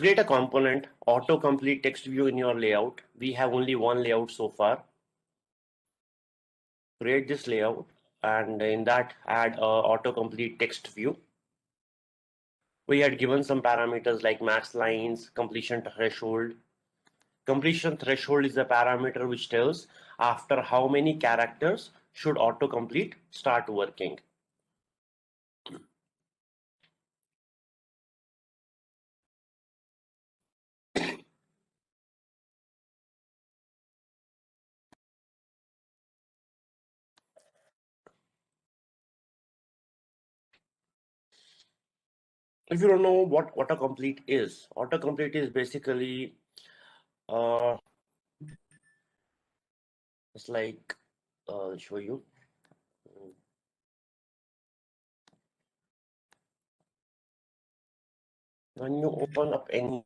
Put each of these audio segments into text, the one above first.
create a component, autocomplete text view in your layout. We have only one layout so far. Create this layout and in that add a autocomplete text view. We had given some parameters like max lines, completion threshold. Completion threshold is a parameter which tells after how many characters should autocomplete start working. If you don't know what autocomplete is basically it's like I'll show you. When you open up any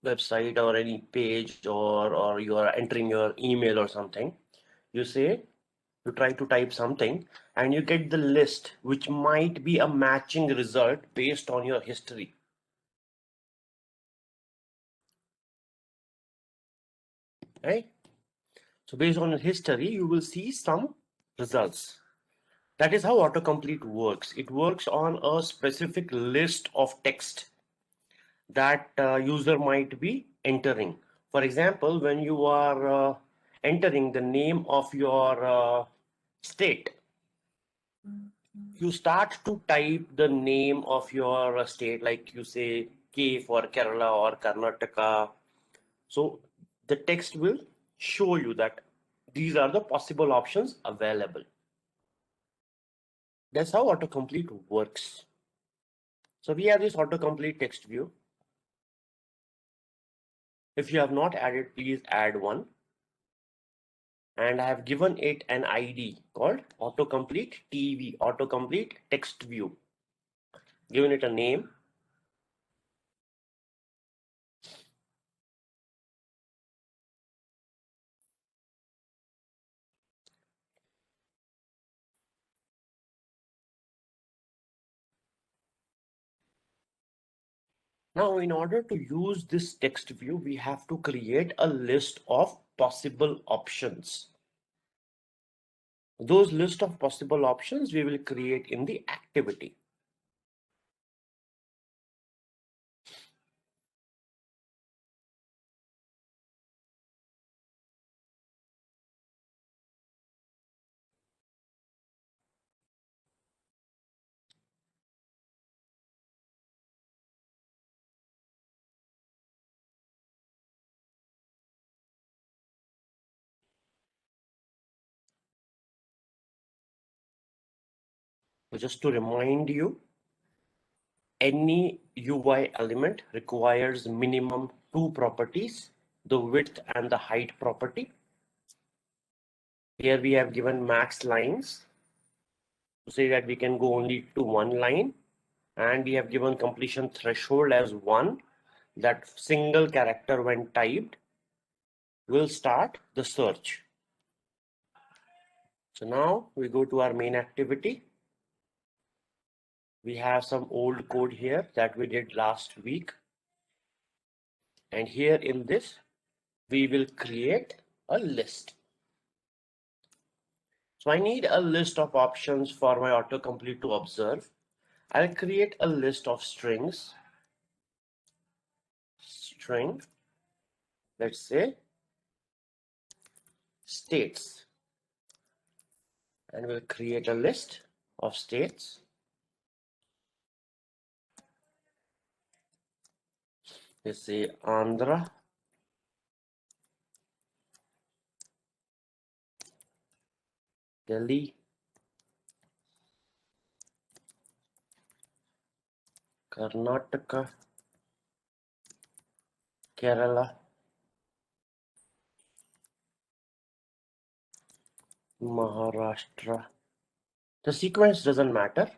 website or any page or you are entering your email or something, you try to type something and you get the list which might be a matching result based on your history. Right? So based on your history, you will see some results. That is how autocomplete works. It works on a specific list of text that user might be entering. For example, when you are entering the name of your state, you start to type the name of your state, like you say K for Kerala or Karnataka. So the text will show you that these are the possible options available. That's how autocomplete works. So we have this autocomplete text view. If you have not added, please add one. And I have given it an ID called autocomplete TV, autocomplete text view. Given it a name. Now, in order to use this text view, we have to create a list of possible options. Those list of possible options we will create in the activity. So just to remind you, any UI element requires minimum two properties, the width and the height property. Here we have given max lines to say that we can go only to one line, and we have given completion threshold as 1, that single character when typed will start the search. So now we go to our main activity. We have some old code here that we did last week. And here in this, we will create a list. So I need a list of options for my autocomplete to observe. I'll create a list of strings. String, let's say, states. And we'll create a list of states. Let's say Andhra, Delhi, Karnataka, Kerala, Maharashtra. The sequence doesn't matter.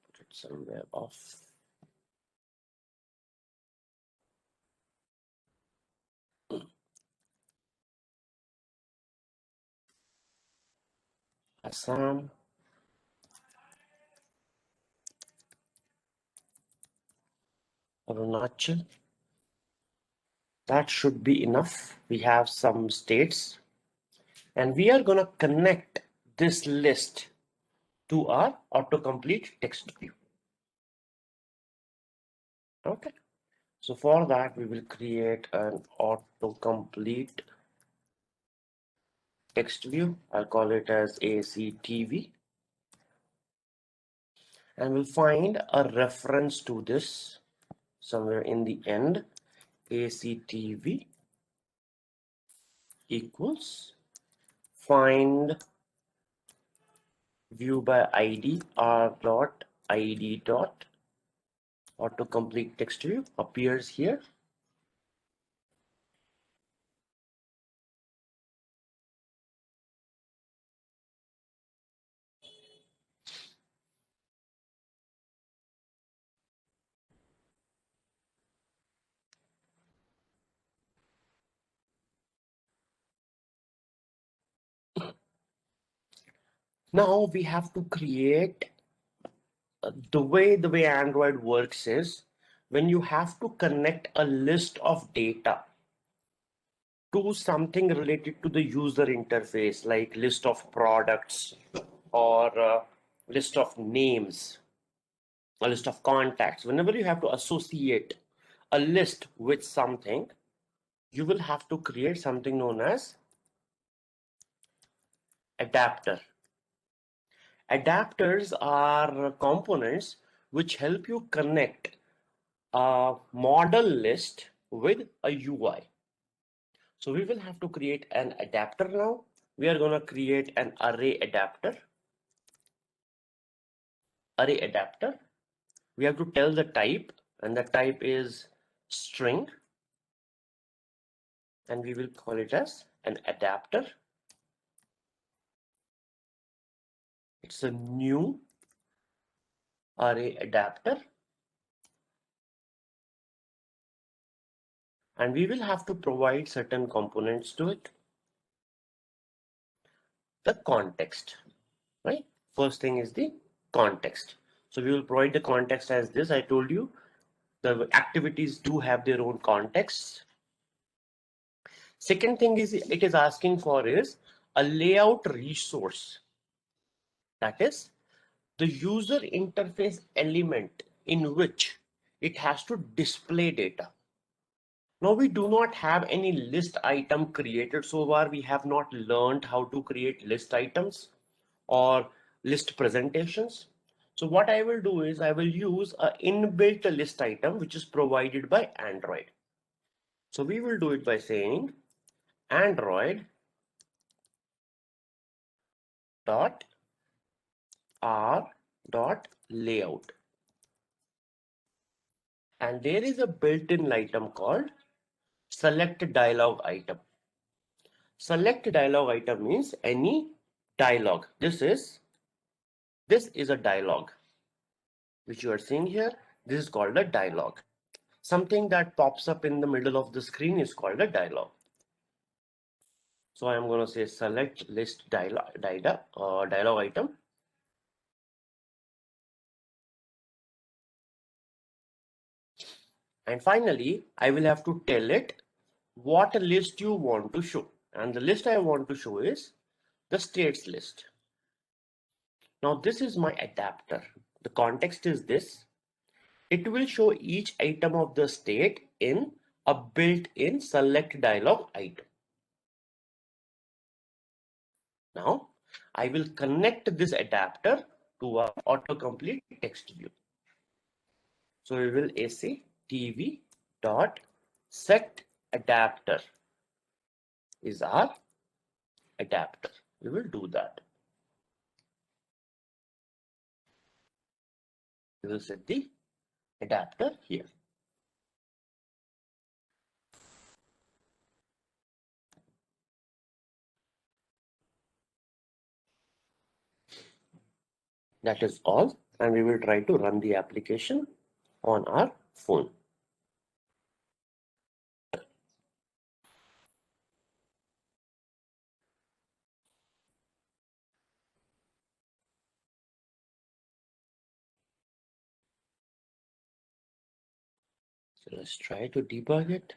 Put it somewhere off. Assam, Arunachal. That should be enough. We have some states, and we are going to connect this list to our autocomplete text view. Okay. So for that, we will create an autocomplete text view. I'll call it as ACTV. And we'll find a reference to this somewhere in the end. ACTV equals find view by ID r dot id dot autocomplete text view appears here. Now we have to create the way Android works is when you have to connect a list of data to something related to the user interface, like list of products or list of names, a list of contacts. Whenever you have to associate a list with something, you will have to create something known as adapter. Adapters are components which help you connect a model list with a UI. So we will have to create an adapter now. We are going to create an array adapter. Array adapter. We have to tell the type, and the type is string. And we will call it as an adapter. It's a new array adapter. And we will have to provide certain components to it. The context, right? First thing is the context. So we will provide the context as this. I told you the activities do have their own contexts. Second thing is it is asking for is a layout resource. That is the user interface element in which it has to display data. Now we do not have any list item created so far. We have not learned how to create list items or list presentations. So what I will do is I will use an inbuilt list item which is provided by Android. So we will do it by saying Android dot r dot layout, and there is a built-in item called select dialog item. Select dialog item means any dialog. This is a dialog which you are seeing here. This is called a dialog. Something that pops up in the middle of the screen is called a dialog. So I am going to say select list dialog item. And finally, I will have to tell it what list you want to show. And the list I want to show is the states list. Now this is my adapter. The context is this. It will show each item of the state in a built-in select dialog item. Now I will connect this adapter to our autocomplete text view. So we will say tv dot set adapter is our adapter. We will do that. We will set the adapter here. That is all, and we will try to run the application on our phone. So let's try to debug it.